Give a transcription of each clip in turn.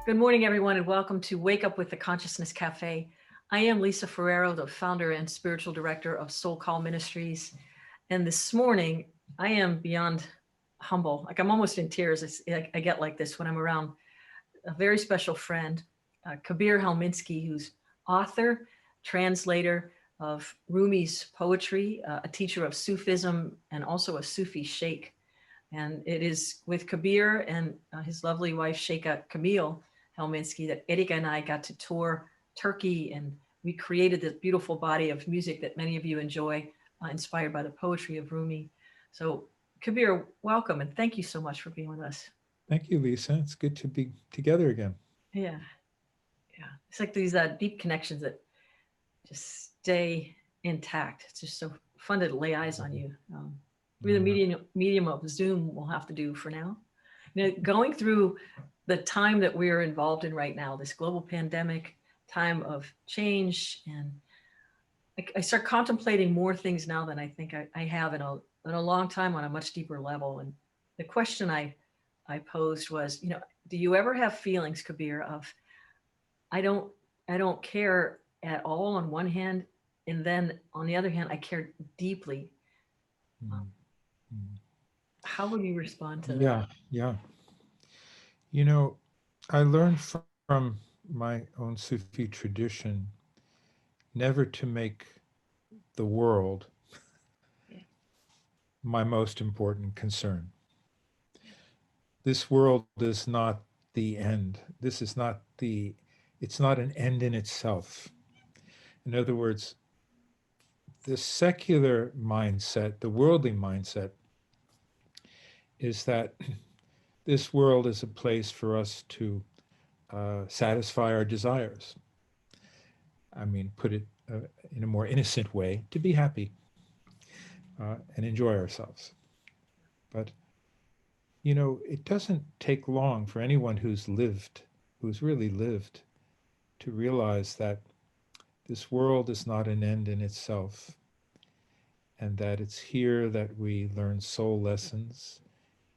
Good morning, everyone, and welcome to Wake Up with the Consciousness Cafe. I am Lisa Ferraro, the founder and spiritual director of SoulCall Ministries. And this morning, I am beyond humble. Like I'm almost in tears. I get like this when I'm around a very special friend, Kabir Helminski, who's author, translator of Rumi's poetry, a teacher of Sufism, and also a Sufi sheikh. And it is with Kabir and his lovely wife, Sheikha Camille Helminski, that Erika and I got to tour Turkey, and we created this beautiful body of music that many of you enjoy, inspired by the poetry of Rumi. So Kabir, welcome, and thank you so much for being with us. Thank you, Lisa. It's good to be together again. Yeah. It's like these deep connections that just stay intact. It's just so fun to lay eyes on you. Through the medium of Zoom, we'll have to do for now. Going through the time that we are involved in right now, this global pandemic, time of change, and I start contemplating more things now than I think I have in a long time on a much deeper level. And the question I posed was, do you ever have feelings, Kabir, of I don't care at all on one hand, and then on the other hand, I care deeply. How would you respond to that? Yeah. I learned from my own Sufi tradition never to make the world my most important concern. This world is not the end. It's not an end in itself. In other words, the secular mindset, the worldly mindset, is that this world is a place for us to satisfy our desires. I mean, put it in a more innocent way, to be happy and enjoy ourselves. But, it doesn't take long for anyone who's really lived, to realize that this world is not an end in itself, and that it's here that we learn soul lessons.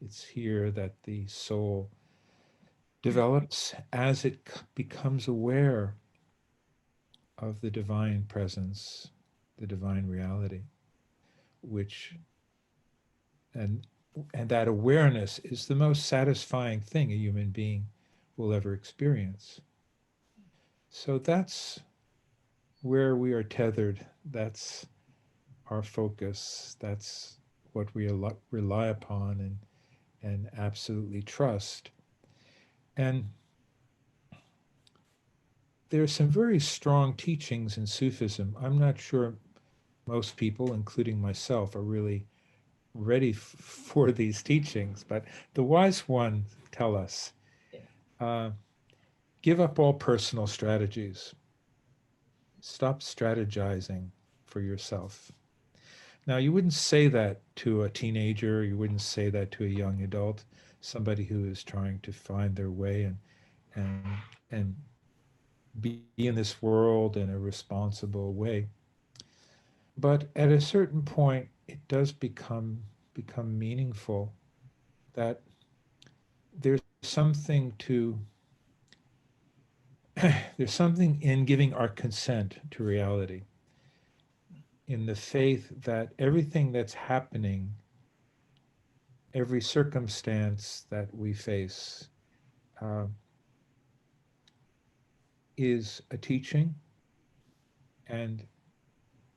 It's here that the soul develops as it becomes aware of the divine presence, the divine reality, and that awareness is the most satisfying thing a human being will ever experience. So that's where we are tethered. That's our focus. That's what we rely upon and absolutely trust. And there's some very strong teachings in Sufism. I'm not sure most people, including myself, are really ready for these teachings, but the wise ones tell us, give up all personal strategies. Stop strategizing for yourself. Now, you wouldn't say that to a teenager, you wouldn't say that to a young adult, somebody who is trying to find their way and be in this world in a responsible way. But at a certain point, it does become meaningful that there's something in giving our consent to reality, in the faith that everything that's happening, every circumstance that we face, is a teaching. And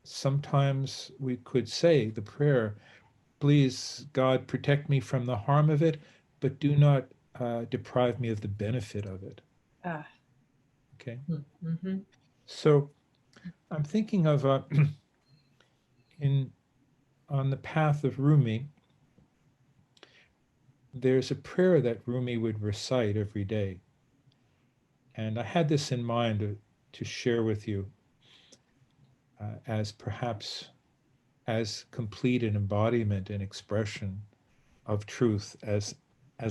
sometimes we could say the prayer, please, God, protect me from the harm of it, but do not deprive me of the benefit of it. Okay? Mm-hmm. So I'm thinking of on the path of Rumi, there's a prayer that Rumi would recite every day. And I had this in mind to share with you as perhaps as complete an embodiment and expression of truth as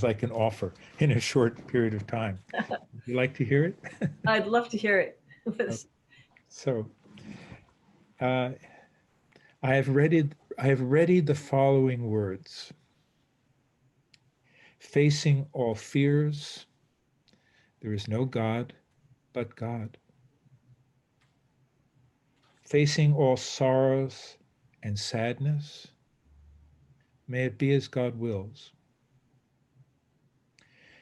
I can offer in a short period of time. Would you like to hear it? I'd love to hear it. So, I have readied the following words. Facing all fears, There is no God but God. Facing all sorrows and sadness, may it be as God wills.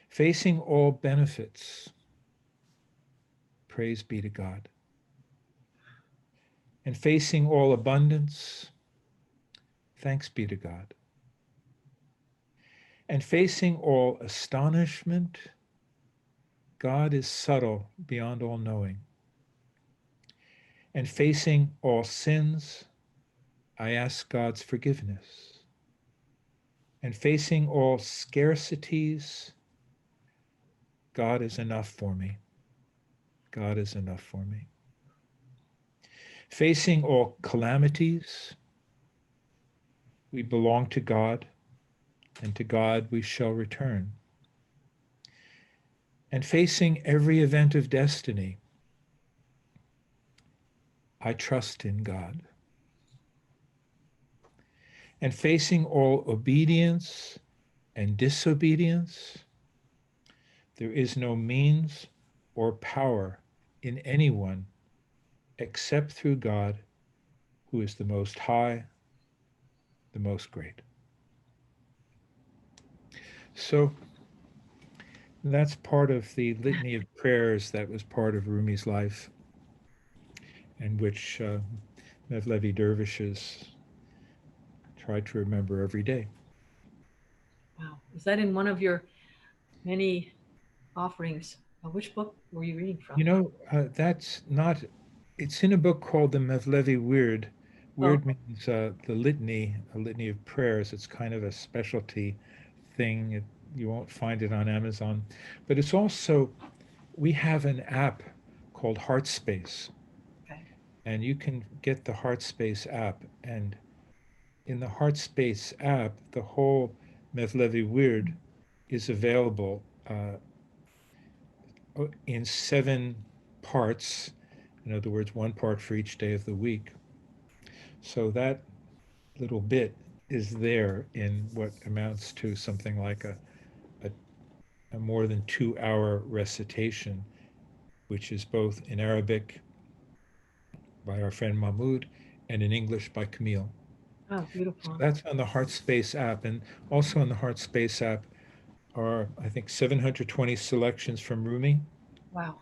Facing all benefits, praise be to God. And facing all abundance, thanks be to God. And facing all astonishment, God is subtle beyond all knowing. And facing all sins, I ask God's forgiveness. And facing all scarcities, God is enough for me. God is enough for me. Facing all calamities, we belong to God, and to God we shall return. And facing every event of destiny, I trust in God. And facing all obedience and disobedience, there is no means or power in anyone except through God, who is the most high, the most great. So that's part of the litany of prayers that was part of Rumi's life, and which Mevlevi dervishes tried to remember every day. Wow. Is that in one of your many offerings? Which book were you reading from? You know, that's not, it's in a book called the Mevlevi Weird. Oh, Weird means the litany, a litany of prayers. It's kind of a specialty thing. You won't find it on Amazon. But it's also, we have an app called Heartspace, okay. and you can get the Heartspace app. And in the Heartspace app, the whole Mevlevi Weird is available in 7 parts. In other words, 1 part for each day of the week. So that little bit is there in what amounts to something like a, a more than 2-hour recitation, which is both in Arabic by our friend Mahmoud and in English by Camille. Oh, So beautiful. that's on the Heartspace app. And also on the Heartspace app are, I think, 720 selections from Rumi. Wow.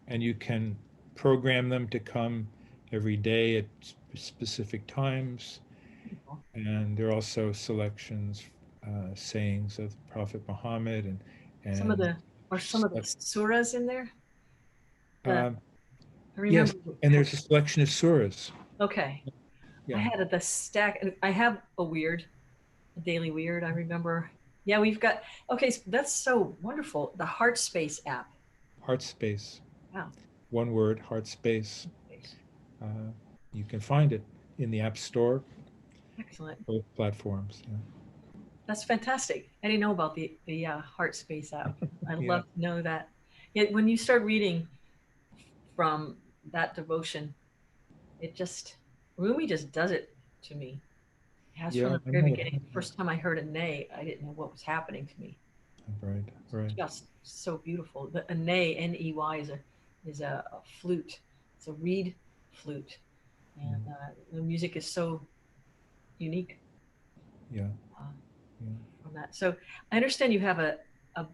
And you can program them to come every day at specific times. Beautiful. And there are also selections, sayings of Prophet Muhammad Some of and the Are some of the surahs in there? The um, I yes, remember. and there's a selection of surahs. Okay. I Yeah, had the stack. I have a daily weird. I remember. Yeah, we've got. Okay, so that's so wonderful. The Heart Space app. heart space, Wow. one word, heart space. Uh, you can find it in the App Store, Excellent. both platforms. That's fantastic. I didn't know about the Heart Space app. I Yeah, love to know that. Yet when you start reading from that devotion, it just Rumi just does it to me. It has from yeah, the I very know it. beginning. First time I heard a nay, I didn't know what was happening to me. Right, right. Just so beautiful. A ney, Ney, is a flute. It's a reed flute, and Mm, the music is so unique yeah, uh, yeah. from that. So I understand you have a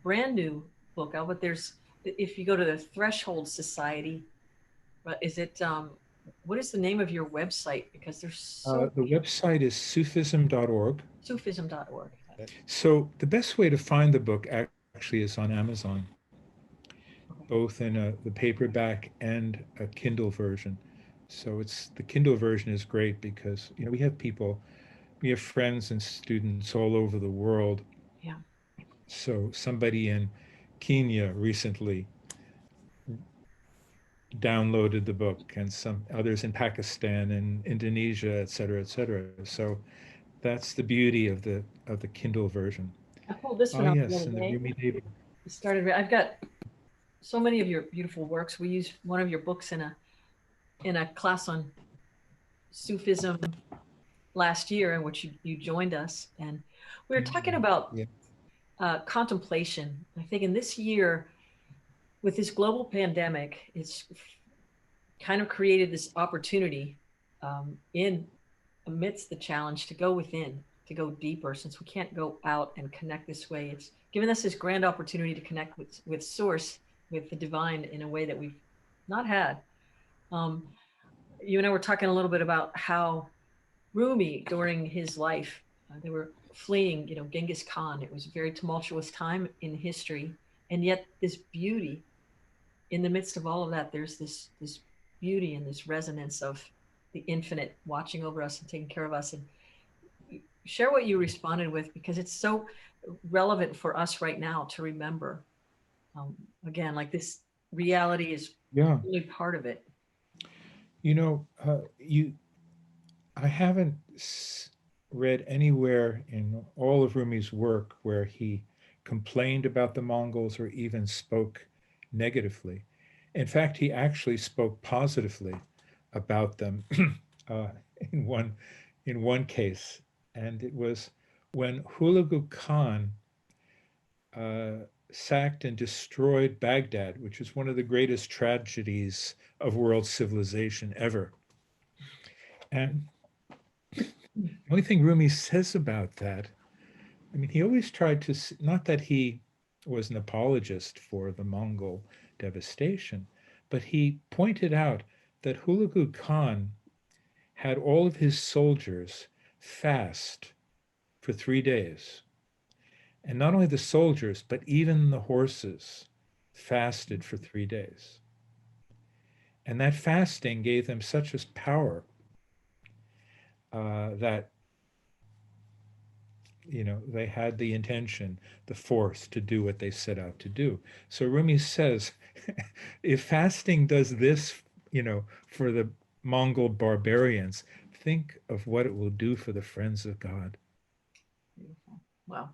brand new book out, but there's if you go to the Threshold Society, but is it what is the name of your website? Because there's so The website is Sufism.org. Sufism.org. So the best way to find the book actually is on Amazon, Okay. both in the paperback and a Kindle version. So it's the Kindle version is great because we have friends and students all over the world. Yeah. So somebody in Kenya recently downloaded the book, and some others in Pakistan and Indonesia, et cetera, et cetera. So that's the beauty of the Kindle version. I pulled this Ah, one out the yes, other and the day. Rumi Devi. It started. I've got so many of your beautiful works. We used one of your books in a class on Sufism last year, in which you joined us, and we were talking about Yeah. contemplation. I think in this year with this global pandemic, it's kind of created this opportunity in amidst the challenge to go within, to go deeper, since we can't go out and connect this way. It's given us this grand opportunity to connect with source, with the divine in a way that we've not had. Um, you and I were talking a little bit about how Rumi, during his life, they were fleeing, Genghis Khan. It was a very tumultuous time in history, and yet this beauty in the midst of all of that, there's this beauty and this resonance of the infinite watching over us and taking care of us. And share what you responded with, because it's so relevant for us right now to remember. Again, like this reality is Yeah. really part of it. I haven't read anywhere in all of Rumi's work where he complained about the Mongols or even spoke negatively. In fact, he actually spoke positively about them uh, in one case, and it was when Hulagu Khan sacked and destroyed Baghdad, which is one of the greatest tragedies of world civilization ever. And the only thing Rumi says about that, I mean, he always tried to, not that he was an apologist for the Mongol devastation, but he pointed out that Hulagu Khan had all of his soldiers fast for 3 days. And not only the soldiers, but even the horses fasted for 3 days. And that fasting gave them such a power that they had the intention, the force to do what they set out to do. So Rumi says, if fasting does this, for the Mongol barbarians, think of what it will do for the friends of God. Beautiful. Wow.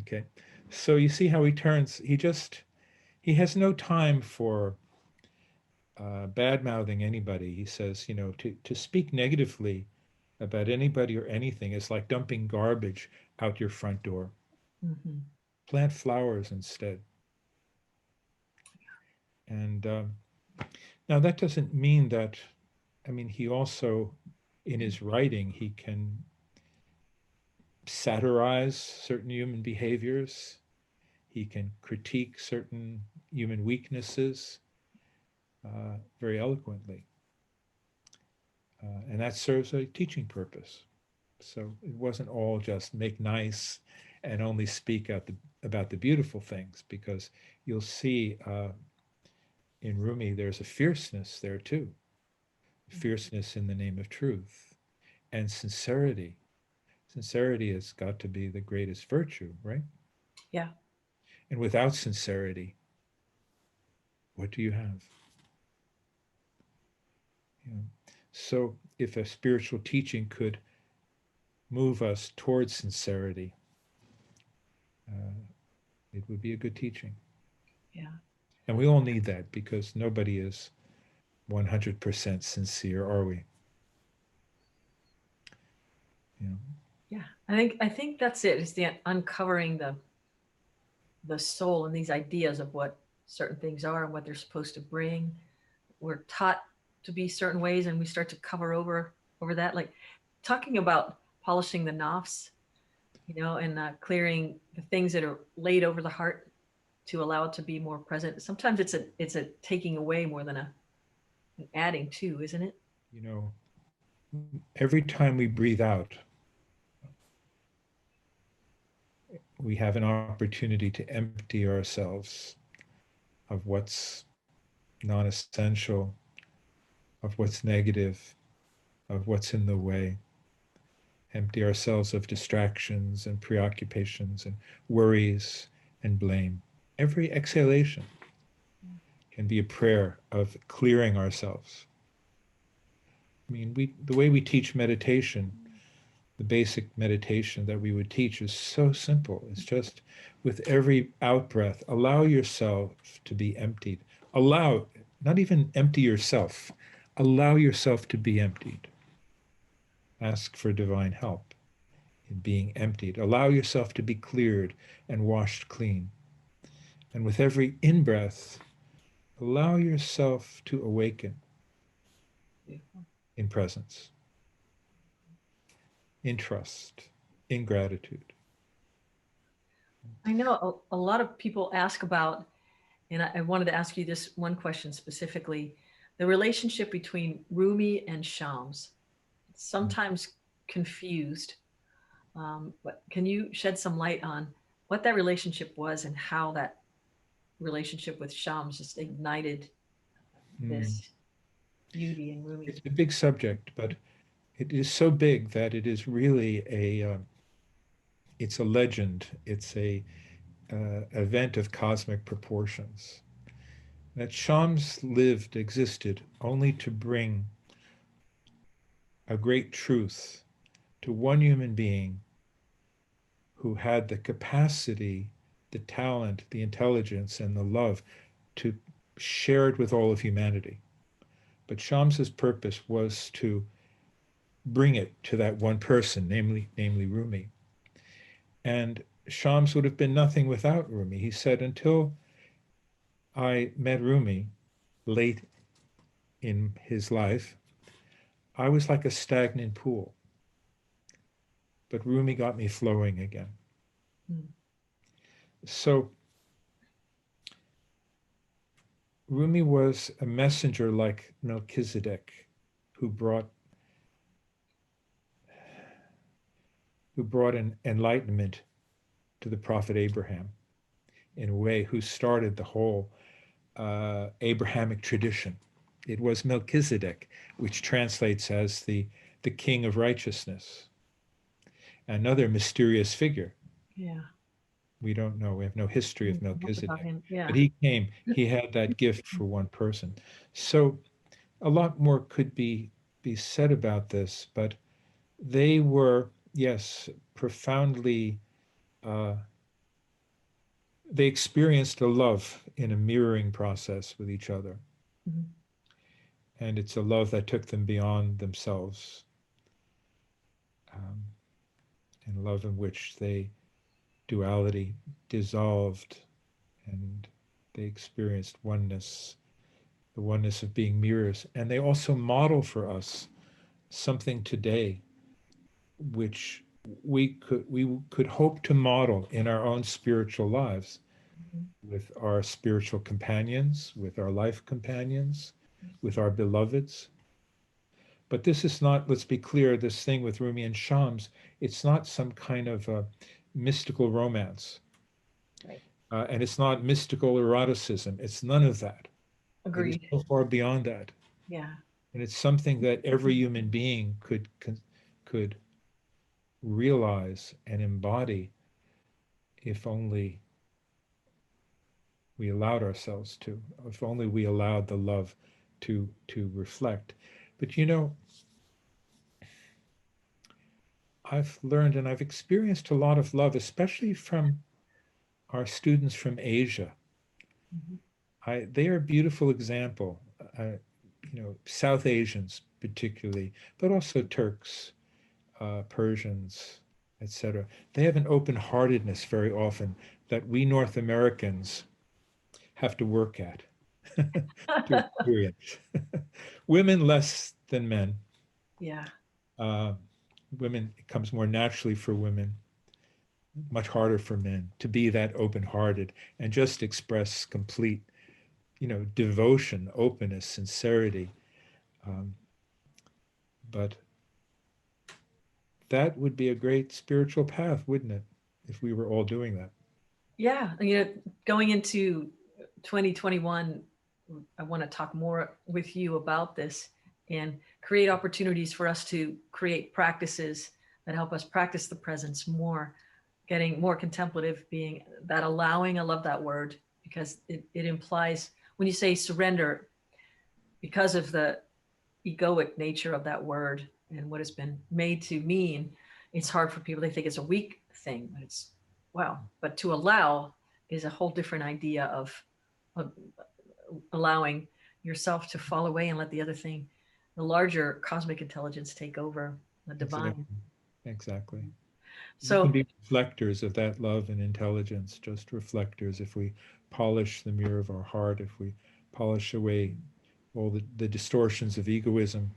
Okay. So you see how he has no time for bad mouthing anybody. He says, to speak negatively about anybody or anything is like dumping garbage out your front door. Mm-hmm. Plant flowers instead. And now that doesn't mean that, I mean, he also, in his writing, he can satirize certain human behaviors. He can critique certain human weaknesses very eloquently. And that serves a teaching purpose. So it wasn't all just make nice and only speak about the beautiful things, because you'll see in Rumi there's a fierceness there too, fierceness in the name of truth, and sincerity. Sincerity has got to be the greatest virtue, right? Yeah. And without sincerity, what do you have? You know? So if a spiritual teaching could move us towards sincerity, it would be a good teaching. Yeah. And we all need that, because nobody is 100% sincere, are we? You know? Yeah. I think that's it. It's the uncovering the soul and these ideas of what certain things are and what they're supposed to bring. We're taught to be certain ways, and we start to cover over that. Like talking about polishing the knobs, and clearing the things that are laid over the heart to allow it to be more present. Sometimes it's a taking away more than an adding to, isn't it? You know, every time we breathe out, we have an opportunity to empty ourselves of what's non-essential, of what's negative, of what's in the way. Empty ourselves of distractions and preoccupations and worries and blame. Every exhalation can be a prayer of clearing ourselves. I mean, the way we teach meditation, the basic meditation that we would teach is so simple. It's just with every out breath, allow yourself to be emptied. Allow, not even empty yourself, allow yourself to be emptied. Ask for divine help in being emptied. Allow yourself to be cleared and washed clean. And with every in-breath, allow yourself to awaken Beautiful. in presence, in trust, in gratitude. I know a lot of people ask about, and I wanted to ask you this one question specifically, the relationship between Rumi and Shams. It's sometimes confused, but can you shed some light on what that relationship was and how that relationship with Shams just ignited Mm. this beauty in Rumi? It's a big subject, but it is so big that it is really it's a legend. It's a event of cosmic proportions. That Shams lived, existed only to bring a great truth to one human being who had the capacity, the talent, the intelligence, and the love to share it with all of humanity. But Shams's purpose was to bring it to that one person, namely Rumi. And Shams would have been nothing without Rumi. He said, until I met Rumi late in his life, I was like a stagnant pool. But Rumi got me flowing again. Mm. So Rumi was a messenger like Melchizedek, who brought an enlightenment to the prophet Abraham, in a way, who started the whole Abrahamic tradition. It was Melchizedek, which translates as the king of righteousness, another mysterious figure. Yeah. We don't know. We have no history of Much about Melchizedek. him. But Yeah. he came, he had that gift for one person. So a lot more could be said about this, but they were, yes, profoundly, uh, they experienced a love in a mirroring process with each other. Mhm. And it's a love that took them beyond themselves, um, and love in which duality dissolved and they experienced oneness, the oneness of being mirrors. And they also model for us something today which we could hope to model in our own spiritual lives Mhm. with our spiritual companions, with our life companions, with our beloveds. But this is not, let's be clear, this thing with Rumi and Shams, it's not some kind of mystical romance. Right. And it's not mystical eroticism. It's none of that. It is Agreed. so far beyond that. Yeah. And it's something that every human being could realize and embody if only we allowed ourselves to, if only we allowed the love to reflect. But I've learned and I've experienced a lot of love, especially from our students from Asia. Mhm. They are a beautiful example. South Asians particularly, but also Turks, Persians, etc. They have an open-heartedness very often that we North Americans have to work at to experience. Women less than men. Yeah. Uh, Women, it comes more naturally for women, much harder for men to be that open-hearted and just express complete, devotion, openness, sincerity. Um, but that would be a great spiritual path, wouldn't it, if we were all doing that? Yeah. Going into 2021, I want to talk more with you about this and create opportunities for us to create practices that help us practice the presence more, getting more contemplative, being that allowing. I love that word because it implies when you say surrender, because of the egoic nature of that word and what it's been made to mean, it's hard for people. They think it's a weak thing, but it's wow. But to allow is a whole different idea of allowing yourself to fall away and let the other thing, the larger cosmic intelligence, take over, the Exactly. divine. Exactly. We can So be reflectors of that love and intelligence, just reflectors if we polish the mirror of our heart, if we polish away all the distortions of egoism,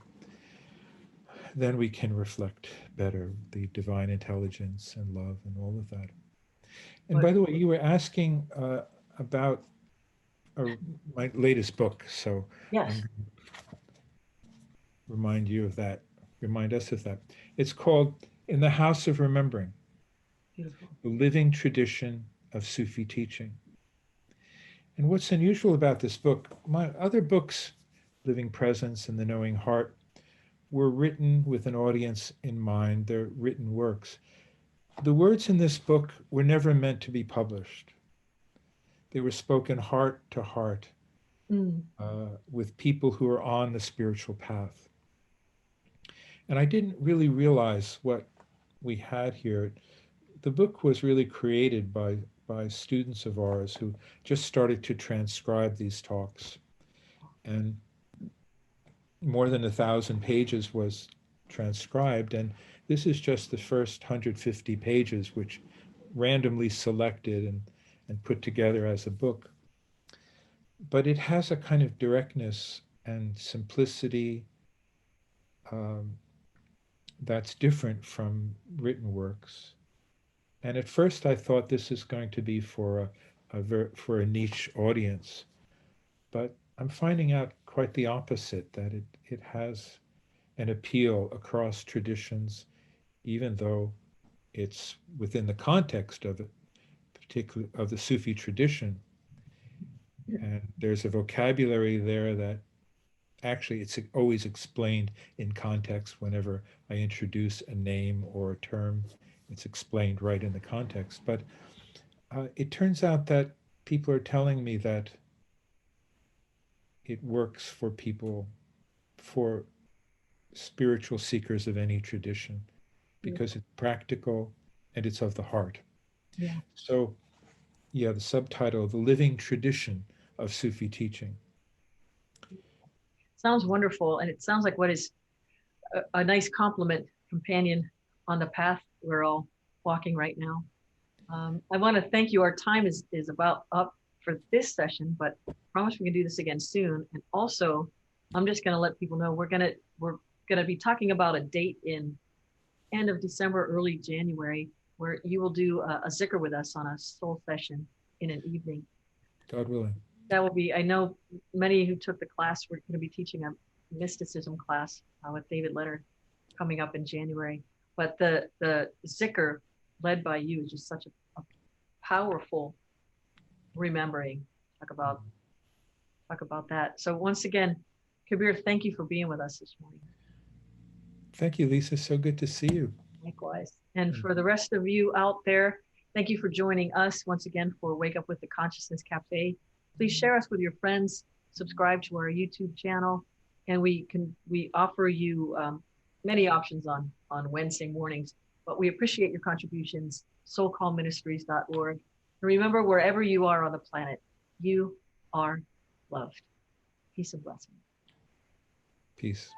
then we can reflect better the divine intelligence and love and all of that. And by the way, you were asking about my latest book, so Yes. I'm going to remind you of that, remind us of that. It's called In the House of Remembering, Beautiful. The Living Tradition of Sufi Teaching. And what's unusual about this book, my other books, Living Presence and The Knowing Heart, were written with an audience in mind. They're written works. The words in this book were never meant to be published. They were spoken heart to heart with people who are on the spiritual path. And I didn't really realize what we had here. The book was really created by students of ours who just started to transcribe these talks. And more than 1,000 pages was transcribed. And this is just the first 150 pages, which randomly selected and put together as a book. But it has a kind of directness and simplicity that's different from written works. And at first I thought this is going to be for a niche audience, but I'm finding out quite the opposite, that it has an appeal across traditions, even though it's within the context of it, particularly of the Sufi tradition. And there's a vocabulary there that actually it's always explained in context. Whenever I introduce a name or a term, it's explained right in the context. But it turns out that people are telling me that it works for people, for spiritual seekers of any tradition, because it's practical and it's of the heart. Yeah. So, yeah, the subtitle, The Living Tradition of Sufi Teaching. Sounds wonderful. And it sounds like what is a nice companion on the path we're all walking right now. I want to thank you. Our time is about up for this session, but I promise we can do this again soon. And also, I'm just going to let people know we're going to be talking about a date in end of December, early January, where you will do a zikr with us on a soul session in an evening. God willing. That will be, I know many who took the class, we're going to be teaching a mysticism class with David Letter coming up in January. But the zikr led by you is just such a powerful remembering. Talk about that. So once again, Kabir, thank you for being with us this morning. Thank you, Lisa. So good to see you. Likewise. And for the rest of you out there, thank you for joining us once again for Wake Up with the Consciousness Cafe. Please share us with your friends, subscribe to our YouTube channel, and we offer you many options on Wednesday mornings, but we appreciate your contributions, soulcallministries.org. And remember, wherever you are on the planet, you are loved. Peace and blessing. Peace.